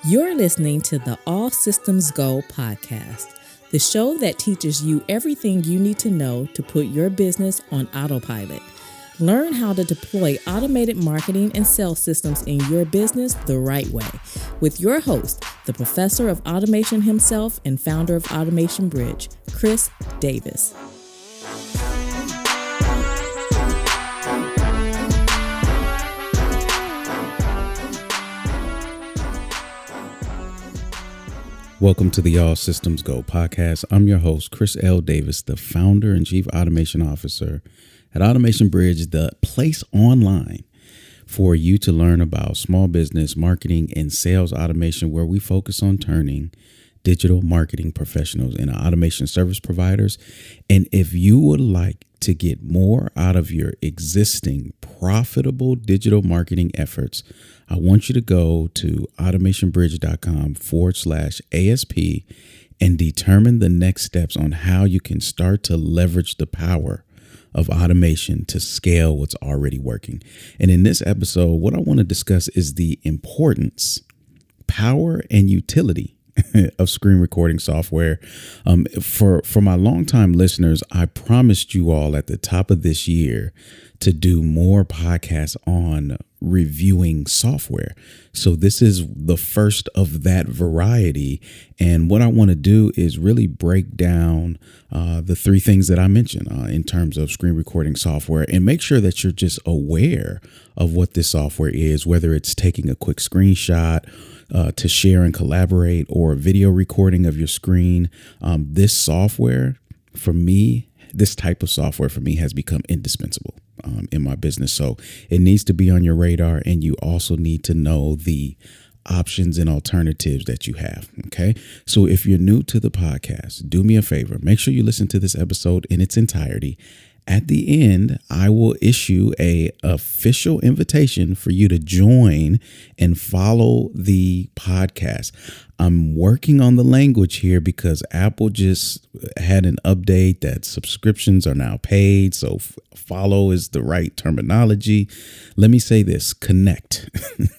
You're listening to the All Systems Go podcast, the show that teaches you everything you need to know to put your business on autopilot. Learn how to deploy automated marketing and sales systems in your business the right way with your host, the professor of automation himself and founder of Automation Bridge, Chris Davis. Welcome to the All Systems Go podcast. I'm your host, Chris L. Davis, the founder and chief automation officer at Automation Bridge, the place online for you to learn about small business marketing and sales automation, where we focus on turning digital marketing professionals into automation service providers. And if you would like to get more out of your existing profitable digital marketing efforts, I want you to go to automationbridge.com/ASP and determine the next steps on how you can start to leverage the power of automation to scale what's already working. And in this episode, what I want to discuss is the importance, power, and utility of screen recording software. For my longtime listeners, I promised you all at the top of this year to do more podcasts on reviewing software. So this is the first of that variety. And what I want to do is really break down the three things that I mentioned in terms of screen recording software, and make sure that you're just aware of what this software is, whether it's taking a quick screenshot to share and collaborate, or a video recording of your screen. This software for me, this type of software for me has become indispensable in my business. So it needs to be on your radar, and you also need to know the options and alternatives that you have. Okay. So if you're new to the podcast, do me a favor, make sure you listen to this episode in its entirety. At the end, I will issue a official invitation for you to join and follow the podcast. I'm working on the language here because Apple just had an update that subscriptions are now paid. So follow is the right terminology. Let me say this: connect,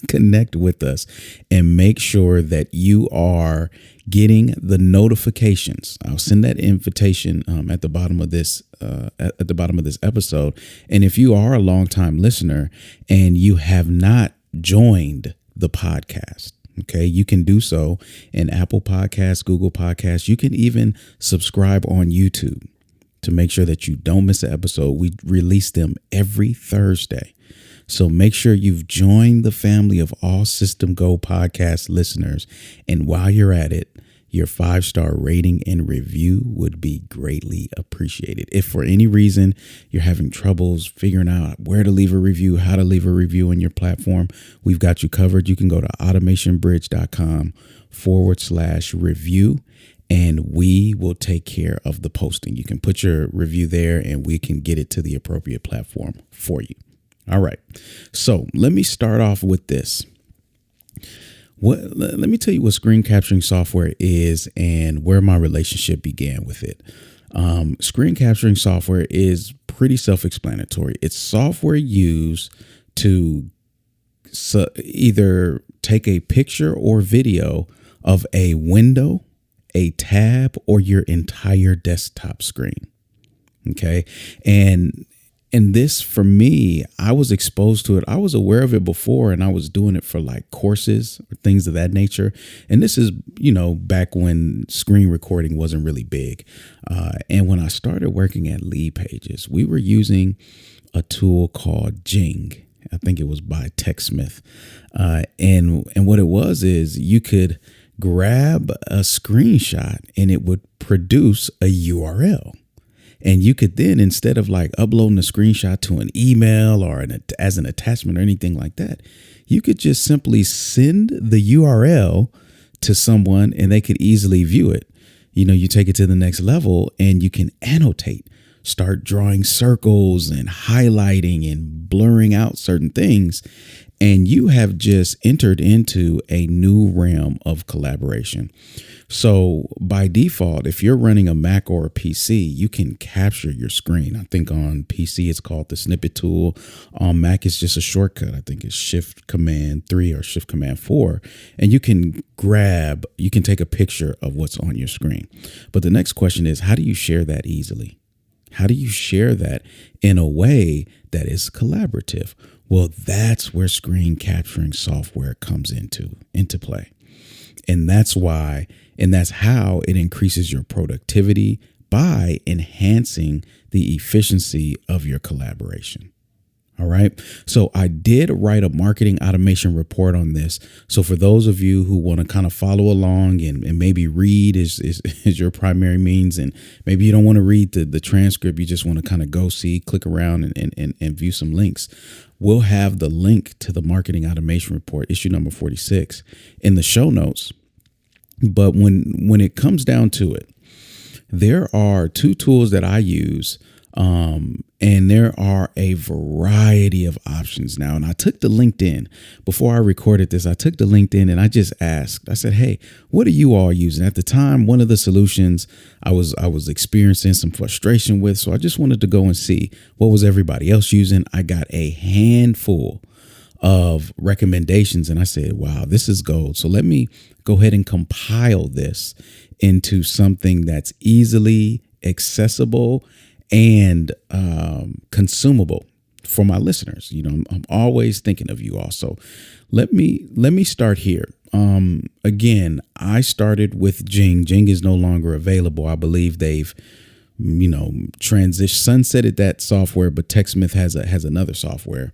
connect with us, and make sure that you are getting the notifications. I'll send that invitation at the bottom of this episode. And if you are a longtime listener and you have not joined the podcast, okay, you can do so in Apple Podcasts, Google Podcasts. You can even subscribe on YouTube to make sure that you don't miss an episode. We release them every Thursday. So make sure you've joined the family of All System Go podcast listeners. And while you're at it, your 5-star rating and review would be greatly appreciated. If for any reason you're having troubles figuring out where to leave a review, how to leave a review on your platform, we've got you covered. You can go to automationbridge.com/review, and we will take care of the posting. You can put your review there and we can get it to the appropriate platform for you. All right. So let me start off with this. Let me tell you what screen capturing software is and where my relationship began with it. Screen capturing software is pretty self-explanatory. It's software used to either take a picture or video of a window, a tab, or your entire desktop screen. Okay. And this, for me, I was exposed to it. I was aware of it before, and I was doing it for like courses or things of that nature. And this is, back when screen recording wasn't really big. And when I started working at Lead Pages, we were using a tool called Jing. I think it was by TechSmith. And what it was is you could grab a screenshot and it would produce a URL. And you could then, instead of like uploading a screenshot to an email or as an attachment or anything like that, you could just simply send the URL to someone and they could easily view it. You take it to the next level and you can annotate. start drawing circles and highlighting and blurring out certain things. And you have just entered into a new realm of collaboration. So by default, if you're running a Mac or a PC, you can capture your screen. I think on PC, it's called the snippet tool. On Mac, it's just a shortcut. I think it's Shift Command 3 or Shift Command 4. And you can take a picture of what's on your screen. But the next question is, how do you share that easily? How do you share that in a way that is collaborative? Well, that's where screen capturing software comes into play. And that's how it increases your productivity by enhancing the efficiency of your collaboration. All right. So I did write a marketing automation report on this. So for those of you who want to kind of follow along and maybe read is your primary means, and maybe you don't want to read the transcript, you just want to kind of go see, click around and view some links. We'll have the link to the marketing automation report, issue number 46, in the show notes. But when it comes down to it, there are two tools that I use. And there are a variety of options now. And I took the LinkedIn before I recorded this. I took the LinkedIn and I just asked, I said, hey, what are you all using? At the time, one of the solutions I was experiencing some frustration with. So I just wanted to go and see what was everybody else using. I got a handful of recommendations and I said, wow, this is gold. So let me go ahead and compile this into something that's easily accessible and consumable for my listeners. You know, I'm always thinking of you all. So let me start here. Again, I started with Jing. Jing is no longer available. I believe they've, sunsetted that software, but TechSmith has another software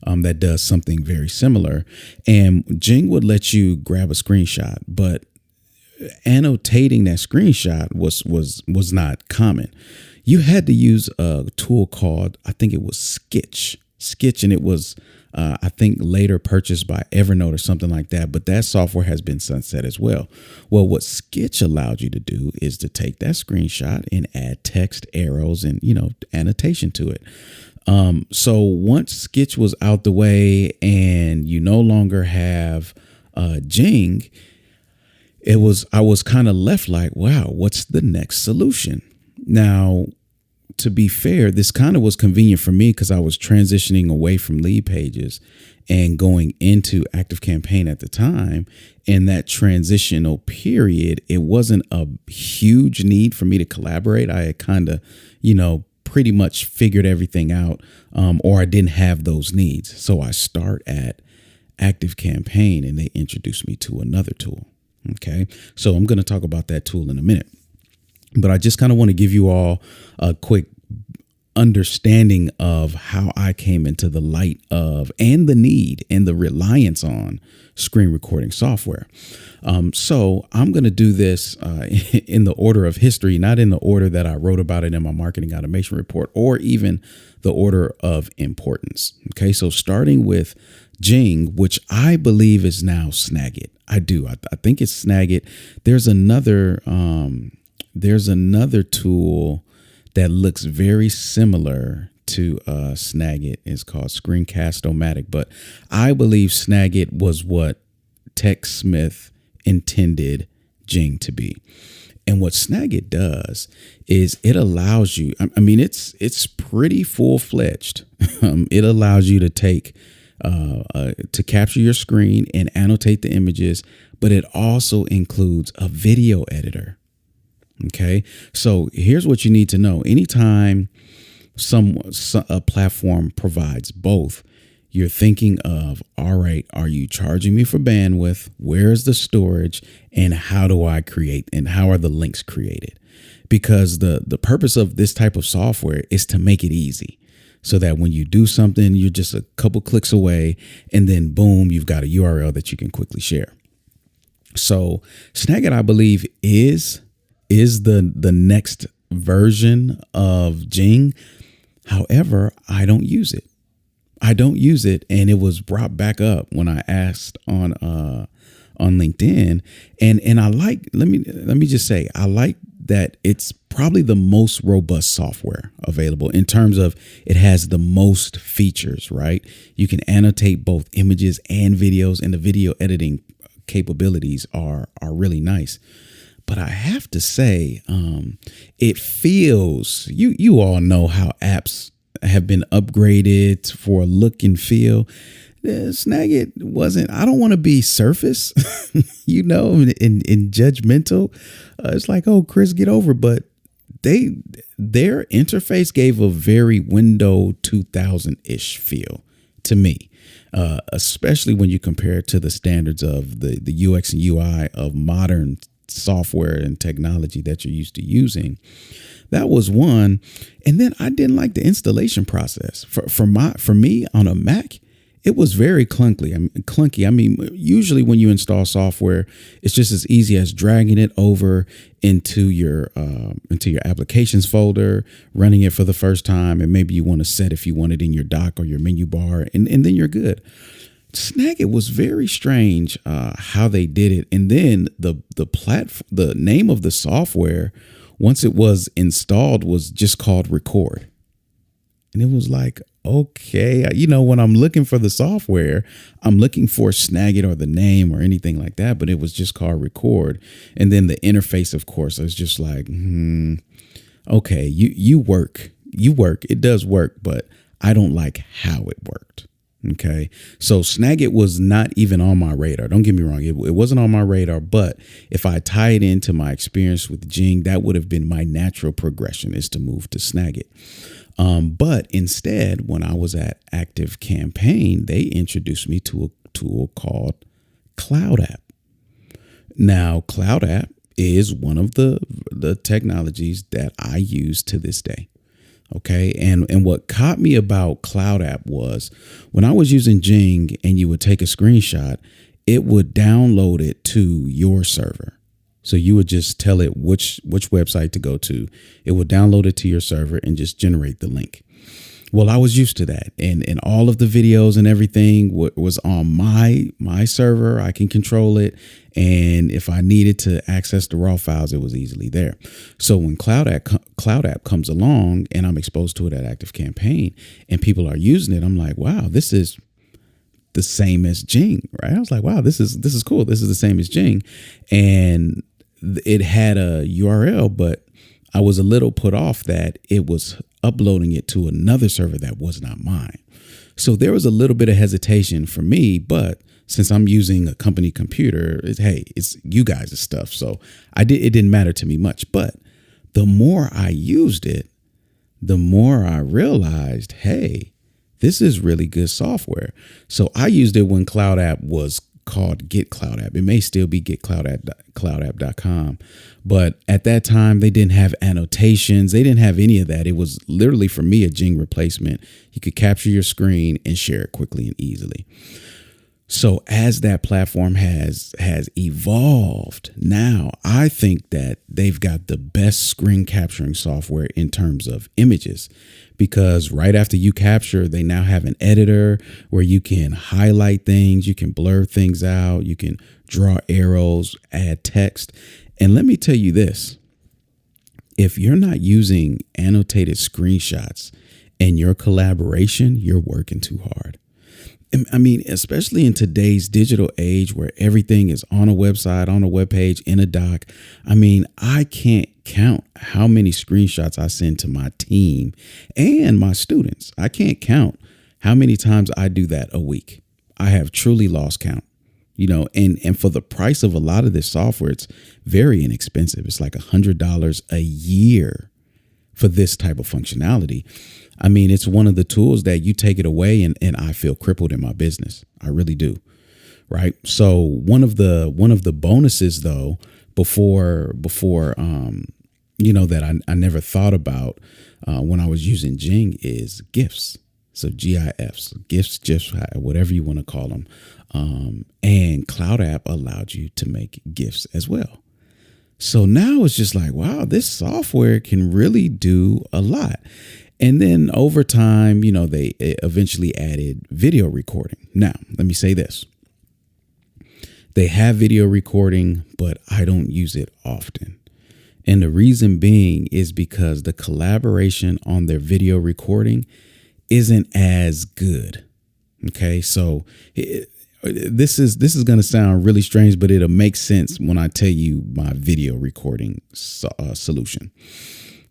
that does something very similar. And Jing would let you grab a screenshot, but annotating that screenshot was not common. You had to use a tool called, I think it was Sketch, and it was, I think later purchased by Evernote or something like that. But that software has been sunset as well. Well, what Sketch allowed you to do is to take that screenshot and add text, arrows, and, annotation to it. So once Sketch was out the way and you no longer have Jing, I was kind of left like, wow, what's the next solution? Now, to be fair, this kind of was convenient for me because I was transitioning away from lead pages and going into ActiveCampaign at the time. In that transitional period, it wasn't a huge need for me to collaborate. I had kind of, pretty much figured everything out, or I didn't have those needs. So I start at ActiveCampaign and they introduced me to another tool. Okay, so I'm going to talk about that tool in a minute. But I just kind of want to give you all a quick understanding of how I came into the light of and the need and the reliance on screen recording software. So I'm going to do this in the order of history, not in the order that I wrote about it in my marketing automation report or even the order of importance. Okay, so starting with Jing, which I believe is now Snagit. I do. I think it's Snagit. There's another tool that looks very similar to Snagit. It's called Screencast-O-Matic, but I believe Snagit was what TechSmith intended Jing to be. And what Snagit does is it allows you, it's pretty full-fledged. It allows you to take to capture your screen and annotate the images, but it also includes a video editor. Okay, so here's what you need to know. Anytime a platform provides both, you're thinking of, all right, are you charging me for bandwidth? Where's the storage? And how do I create and how are the links created? Because the purpose of this type of software is to make it easy so that when you do something, you're just a couple clicks away and then boom, you've got a URL that you can quickly share. So Snagit, I believe, is the next version of Jing. However, I don't use it. And it was brought back up when I asked on LinkedIn. And I like, let me just say, I like that it's probably the most robust software available in terms of it has the most features, right? You can annotate both images and videos, and the video editing capabilities are really nice. But I have to say, it feels, you all know how apps have been upgraded for look and feel. Snagit wasn't. I don't want to be surface, and judgmental. It's like, oh, Chris, get over. But their interface gave a very Windows 2000-ish feel to me, especially when you compare it to the standards of the UX and UI of modern software and technology that you're used to using. That was one. And then I didn't like the installation process for me on a Mac. It was very clunky. I mean, usually when you install software, it's just as easy as dragging it over into your applications folder, running it for the first time, and maybe you want to set if you want it in your dock or your menu bar, and then you're good. Snagit was very strange how they did it, and then the name of the software, once it was installed, was just called Record. And it was like, okay, when I'm looking for the software, I'm looking for Snagit or the name or anything like that, but it was just called Record. And then the interface, of course, I was just like, okay, you work. It does work, but I don't like how it worked. Okay, so Snagit was not even on my radar. Don't get me wrong. It wasn't on my radar, but if I tie it into my experience with Jing, that would have been my natural progression, is to move to Snagit. But instead, when I was at Active Campaign, they introduced me to a tool called Cloud App. Now, Cloud App is one of the technologies that I use to this day. Okay. And what caught me about Cloud App was when I was using Jing and you would take a screenshot, it would download it to your server. So you would just tell it which website to go to. It would download it to your server and just generate the link. Well, I was used to that, and all of the videos and everything was on my server. I can control it, and if I needed to access the raw files, it was easily there. So when Cloud App comes along, and I'm exposed to it at Active Campaign, and people are using it, I'm like, wow, this is the same as Jing, right? I was like, wow, this is cool. This is the same as Jing, and it had a URL, but I was a little put off that it was uploading it to another server that was not mine. So there was a little bit of hesitation for me, but since I'm using a company computer, it's you guys' stuff. So it didn't matter to me much. But the more I used it, the more I realized, hey, this is really good software. So I used it when Cloud App was called Get Cloud App. It may still be getcloudapp.com. But at that time, they didn't have annotations. They didn't have any of that. It was literally, for me, a Jing replacement. You could capture your screen and share it quickly and easily. So as that platform has evolved, now I think that they've got the best screen capturing software in terms of images, because right after you capture, they now have an editor where you can highlight things, you can blur things out, you can draw arrows, add text. And let me tell you this, if you're not using annotated screenshots in your collaboration, you're working too hard. I mean, especially in today's digital age where everything is on a website, on a webpage, in a doc. I mean, I can't count how many screenshots I send to my team and my students. I can't count how many times I do that a week. I have truly lost count, and for the price of a lot of this software, it's very inexpensive. It's like $100 a year for this type of functionality. I mean, it's one of the tools that you take it away and I feel crippled in my business. I really do. Right. So one of the bonuses, though, before that I never thought about when I was using Jing is GIFs. So GIFs, GIFs, whatever you want to call them. And Cloud App allowed you to make GIFs as well. So now it's just like, wow, this software can really do a lot. And then over time, they eventually added video recording. Now, let me say this. They have video recording, but I don't use it often. And the reason being is because the collaboration on their video recording isn't as good. Okay, so this is going to sound really strange, but it'll make sense when I tell you my video recording solution.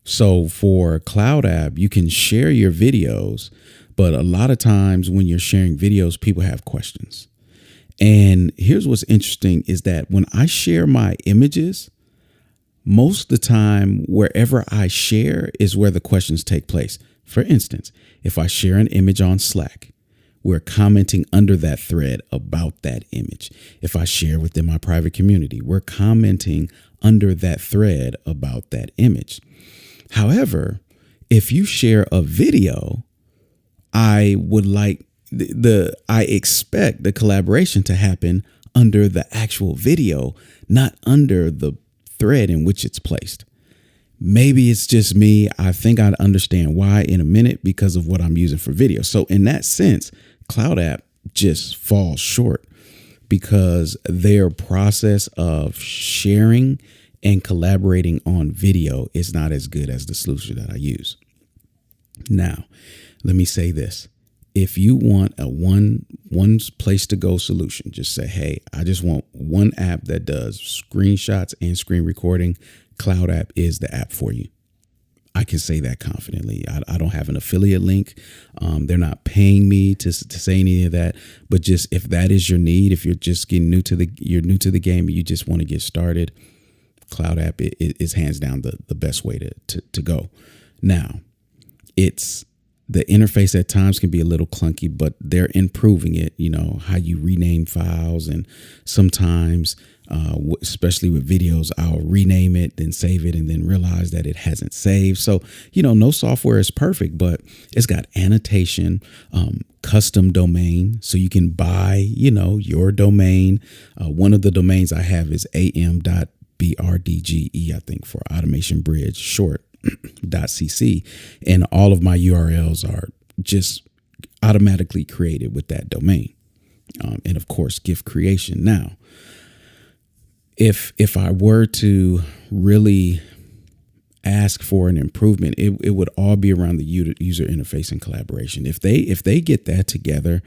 So for Cloud App, you can share your videos, but a lot of times when you're sharing videos, people have questions. And here's what's interesting is that when I share my images, most of the time, wherever I share is where the questions take place. For instance, if I share an image on Slack, we're commenting under that thread about that image. If I share within my private community, we're commenting under that thread about that image. However, if you share a video, I would like I expect the collaboration to happen under the actual video, not under the thread in which it's placed. Maybe it's just me. I think I'd understand why in a minute because of what I'm using for video. So in that sense, Cloud App just falls short because their process of sharing and collaborating on video is not as good as the solution that I use. Now, let me say this. If you want a one place to go solution, just say, hey, I just want one app that does screenshots and screen recording. Cloud App is the app for you. I can say that confidently. I don't have an affiliate link. They're not paying me to say any of that. But just if that is your need, if you're just getting new to the game and you just want to get started, Cloud App is hands down the best way to go. Now, the interface at times can be a little clunky, but they're improving it, how you rename files. And sometimes, especially with videos, I'll rename it, then save it, and then realize that it hasn't saved. So, no software is perfect, but it's got annotation, custom domain. So you can buy, your domain. One of the domains I have is am.brdge, I think, for Automation Bridge short. .cc, and all of my URLs are just automatically created with that domain. And of course, gift creation. Now, if I were to really ask for an improvement, it would all be around the user interface and collaboration. If they get that together,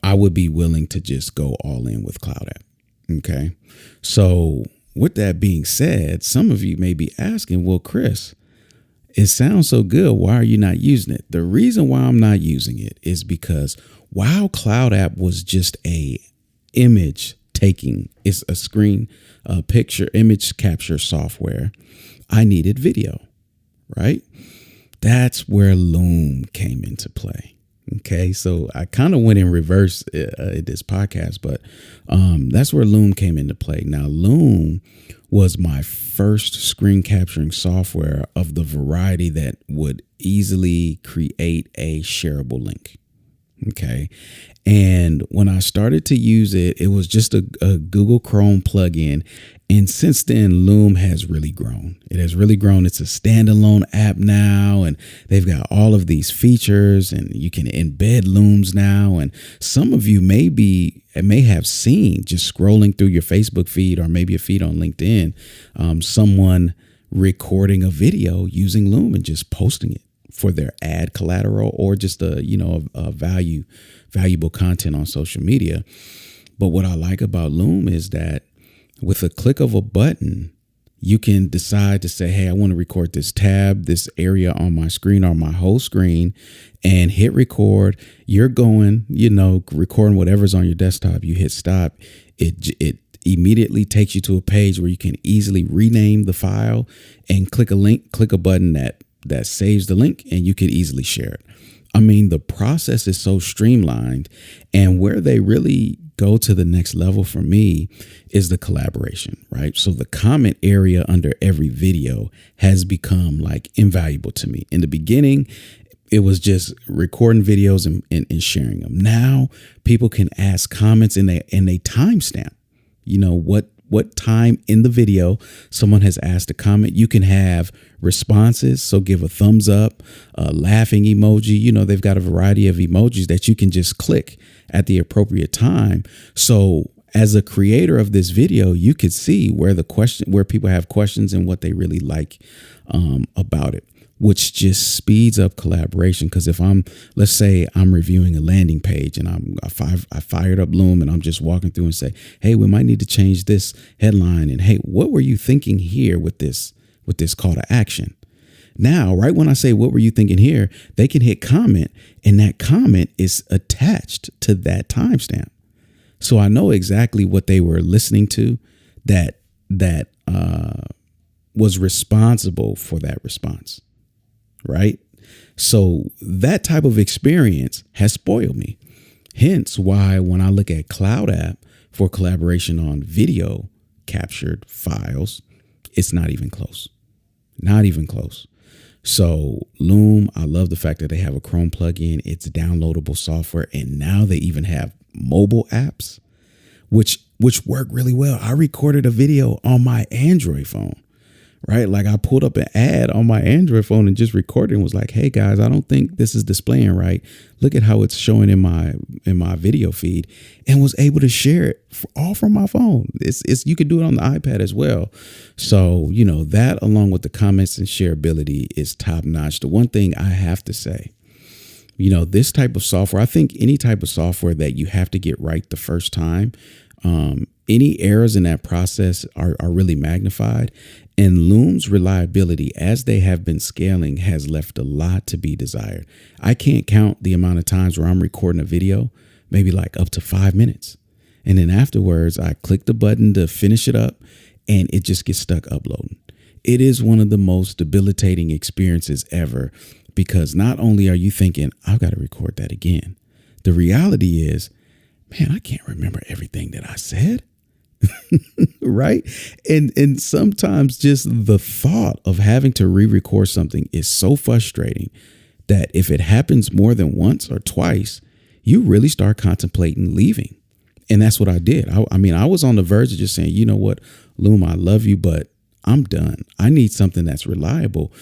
I would be willing to just go all in with Cloud App. Okay, so with that being said, some of you may be asking, well, Chris, it sounds so good. Why are you not using it? The reason why I'm not using it is because while Cloud App was just a image taking, it's a screen picture image capture software, I needed video, right? That's where Loom came into play. Okay, so I kind of went in reverse in this podcast, but that's where Loom came into play. Now, Loom was my first screen capturing software of the variety that would easily create a shareable link. Okay, and when I started to use it, it was just a Google Chrome plugin. And since then, Loom has really grown. It has really grown. It's a standalone app now, and they've got all of these features, and you can embed Looms now. And some of you may have seen, just scrolling through your Facebook feed or maybe a feed on LinkedIn, someone recording a video using Loom and just posting it for their ad collateral or just valuable content on social media. But what I like about Loom is that with a click of a button, you can decide to say, hey, I want to record this tab, this area on my screen or my whole screen, and hit record. You're going, recording whatever's on your desktop. You hit stop. It immediately takes you to a page where you can easily rename the file and click a button that saves the link, and you could easily share it. I mean, the process is so streamlined, and where they really go to the next level for me is the collaboration, right? So the comment area under every video has become like invaluable to me. In the beginning, it was just recording videos and sharing them. Now people can ask comments and they timestamp, what time in the video someone has asked a comment. You can have responses. So give a thumbs up, a laughing emoji. They've got a variety of emojis that you can just click at the appropriate time. So as a creator of this video, you could see where people have questions and what they really like about it, which just speeds up collaboration. Because if let's say I'm reviewing a landing page and I fired up Loom and I'm just walking through and say, hey, we might need to change this headline. And hey, what were you thinking here with this call to action? Now, right when I say, what were you thinking here, they can hit comment, and that comment is attached to that timestamp. So I know exactly what they were listening to that was responsible for that response. Right. So that type of experience has spoiled me. Hence why when I look at Cloud App for collaboration on video captured files, it's not even close. Not even close. So Loom, I love the fact that they have a Chrome plugin. It's downloadable software. And now they even have mobile apps, which work really well. I recorded a video on my Android phone. Right. Like I pulled up an ad on my Android phone and just recorded and was like, hey, guys, I don't think this is displaying right. Look at how it's showing in my video feed, and was able to share it all from my phone. It's you could do it on the iPad as well. So, that along with the comments and shareability is top notch. The one thing I have to say, this type of software, I think any type of software that you have to get right the first time, any errors in that process are really magnified. And Loom's reliability, as they have been scaling, has left a lot to be desired. I can't count the amount of times where I'm recording a video, maybe like up to 5 minutes. And then afterwards, I click the button to finish it up, and it just gets stuck uploading. It is one of the most debilitating experiences ever, because not only are you thinking, I've got to record that again. The reality is, man, I can't remember everything that I said. Right. And sometimes just the thought of having to re-record something is so frustrating that if it happens more than once or twice, you really start contemplating leaving. And that's what I did. I was on the verge of just saying, you know what, Loom, I love you, but I'm done. I need something that's reliable.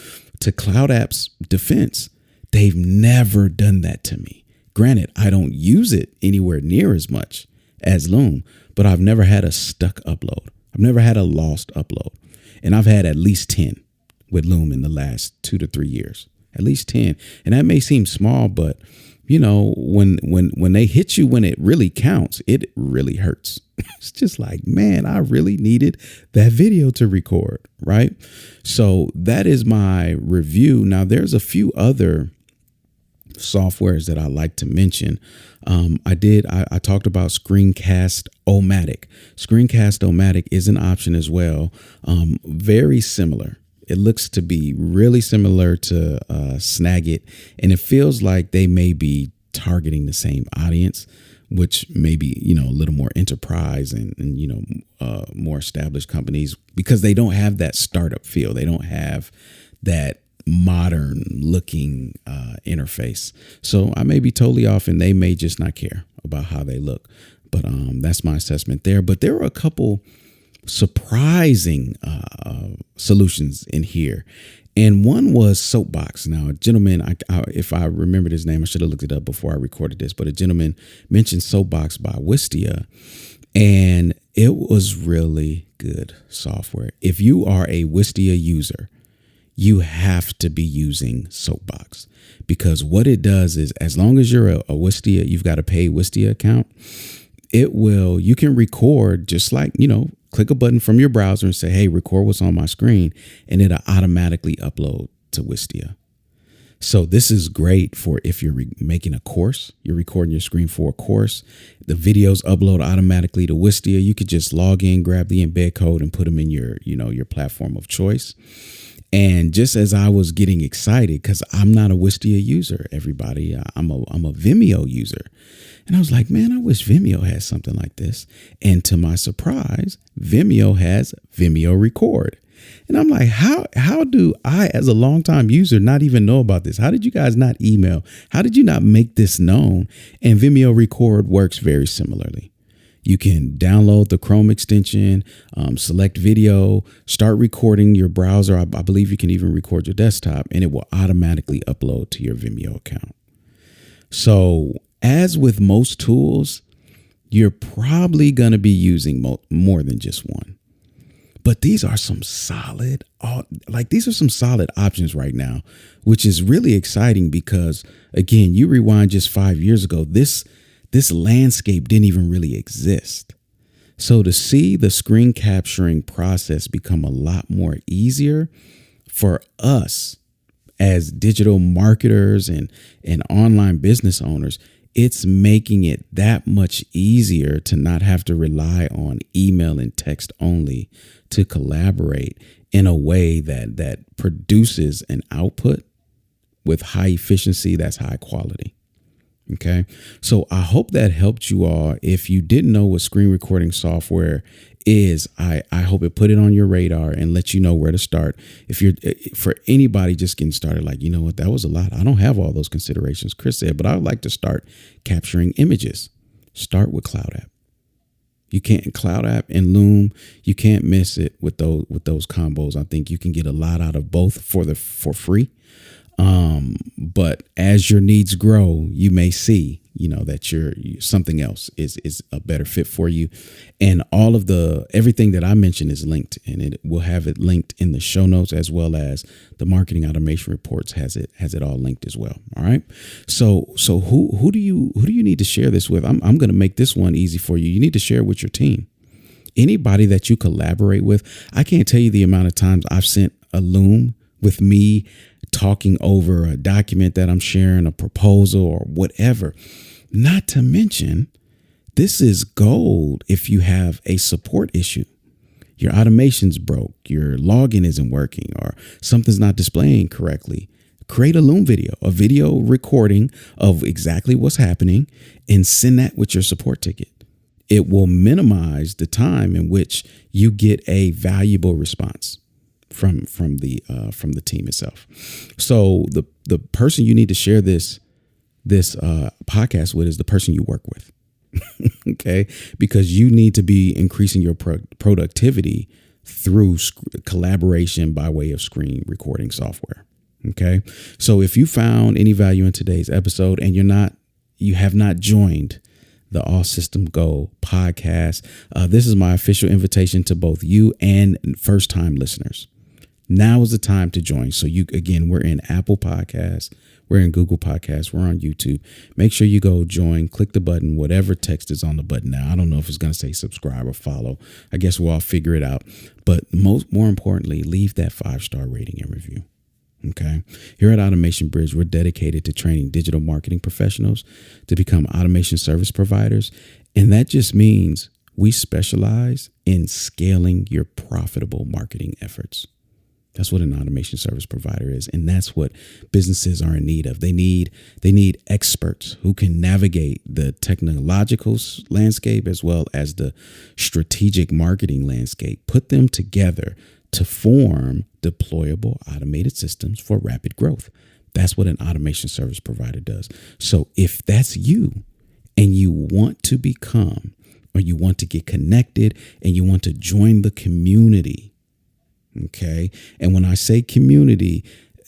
To Cloud App's defense, they've never done that to me. Granted, I don't use it anywhere near as much as Loom, but I've never had a stuck upload. I've never had a lost upload. And I've had at least 10 with Loom in the last 2 to 3 years, at least 10. And that may seem small, but when they hit you, when it really counts, it really hurts. It's just like, man, I really needed that video to record. Right. So that is my review. Now, there's a few other softwares that I like to mention. I talked about Screencast-O-Matic. Screencast-O-Matic is an option as well. Very similar. It looks to be really similar to Snagit, and it feels like they may be targeting the same audience, which may be, a little more enterprise and more established companies, because they don't have that startup feel. They don't have that modern looking interface. So I may be totally off, and they may just not care about how they look. But that's my assessment there. But there were a couple surprising solutions in here. And one was Soapbox. Now, a gentleman, if I remembered his name, I should have looked it up before I recorded this, but a gentleman mentioned Soapbox by Wistia, and it was really good software. If you are a Wistia user, you have to be using Soapbox, because what it does is, as long as you're a Wistia, you've got a paid Wistia account, you can record just like, click a button from your browser and say, hey, record what's on my screen, and it'll automatically upload to Wistia. So this is great for if you're making a course, you're recording your screen for a course, the videos upload automatically to Wistia. You could just log in, grab the embed code, and put them in your platform of choice. And just as I was getting excited, because I'm not a Wistia user, everybody, I'm a Vimeo user. And I was like, man, I wish Vimeo had something like this. And to my surprise, Vimeo has Vimeo Record. And I'm like, how do I, as a longtime user, not even know about this? How did you guys not email? How did you not make this known? And Vimeo Record works very similarly. You can download the Chrome extension, select video, start recording your browser. I believe you can even record your desktop, and it will automatically upload to your Vimeo account. So as with most tools, you're probably going to be using more than just one. But these are some solid, options right now, which is really exciting because, again, you rewind just 5 years ago, this landscape didn't even really exist. So to see the screen capturing process become a lot more easier for us as digital marketers and online business owners, it's making it that much easier to not have to rely on email and text only to collaborate in a way that produces an output with high efficiency that's high quality. Okay, so I hope that helped you all. If you didn't know what screen recording software is, I hope it put it on your radar and let you know where to start. If you're, for anybody just getting started, like, you know what, that was a lot. I don't have all those considerations Chris said, but I would like to start capturing images. Start with Cloud App. You can't, Cloud App and Loom, you can't miss it with those combos. I think you can get a lot out of both for free. But as your needs grow, you may see, that something else is a better fit for you. And all of everything that I mentioned is linked, and it will have it linked in the show notes, as well as the marketing automation reports has it all linked as well. All right. So who do you need to share this with? I'm going to make this one easy for you. You need to share it with your team. Anybody that you collaborate with. I can't tell you the amount of times I've sent a Loom with me talking over a document that I'm sharing, a proposal or whatever. Not to mention, this is gold if you have a support issue. Your automation's broke, your login isn't working, or something's not displaying correctly. Create a Loom video, a video recording of exactly what's happening, and send that with your support ticket. It will minimize the time in which you get a valuable response from the team itself. So the person you need to share this podcast with is the person you work with. Okay, because you need to be increasing your productivity through collaboration by way of screen recording software. Okay, so if you found any value in today's episode and you have not joined the All Systems Go podcast, this is my official invitation to both you and first-time listeners. Now is the time to join. So we're in Apple Podcasts, we're in Google Podcasts, we're on YouTube. Make sure you go join, click the button, whatever text is on the button now. I don't know if it's going to say subscribe or follow. I guess we'll all figure it out. But more importantly, leave that 5-star rating and review. Okay. Here at Automation Bridge, we're dedicated to training digital marketing professionals to become automation service providers. And that just means we specialize in scaling your profitable marketing efforts. That's what an automation service provider is. And that's what businesses are in need of. They need experts who can navigate the technological landscape as well as the strategic marketing landscape, put them together to form deployable automated systems for rapid growth. That's what an automation service provider does. So if that's you and you want to become, or you want to get connected and you want to join the community, okay. And when I say community,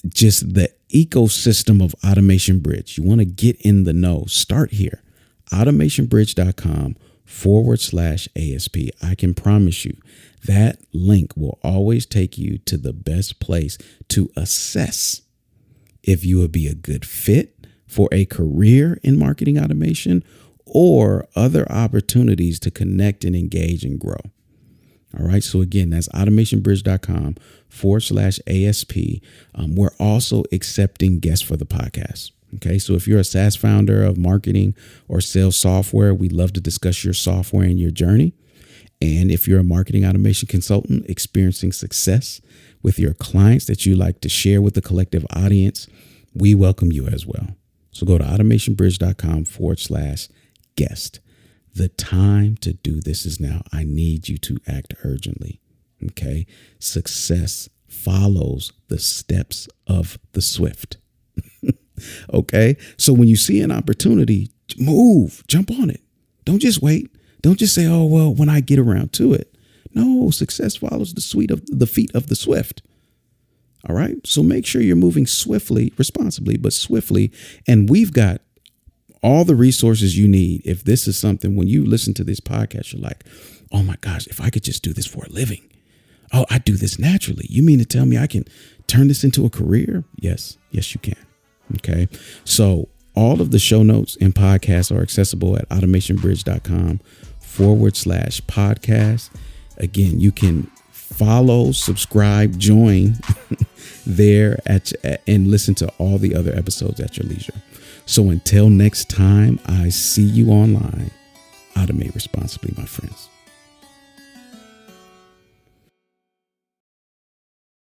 just the ecosystem of Automation Bridge, you want to get in the know, start here. automationbridge.com/ASP. I can promise you that link will always take you to the best place to assess if you would be a good fit for a career in marketing automation or other opportunities to connect and engage and grow. All right. So again, that's automationbridge.com/ASP. We're also accepting guests for the podcast. Okay. So if you're a SaaS founder of marketing or sales software, we'd love to discuss your software and your journey. And if you're a marketing automation consultant experiencing success with your clients that you like to share with the collective audience, we welcome you as well. So go to automationbridge.com/guest. The time to do this is now. I need you to act urgently. Okay. Success follows the steps of the swift. Okay. So when you see an opportunity, move, jump on it. Don't just wait. Don't just say, oh, well, when I get around to it. No, success follows the feet of the swift. All right. So make sure you're moving swiftly, responsibly, but swiftly. And we've got all the resources you need. If this is something, when you listen to this podcast, you're like, oh my gosh, if I could just do this for a living. Oh, I do this naturally. You mean to tell me I can turn this into a career? Yes, you can. Okay. So all of the show notes and podcasts are accessible at automationbridge.com/podcast. Again, you can follow, subscribe, join there and listen to all the other episodes at your leisure. So until next time, I see you online. Automate responsibly, my friends.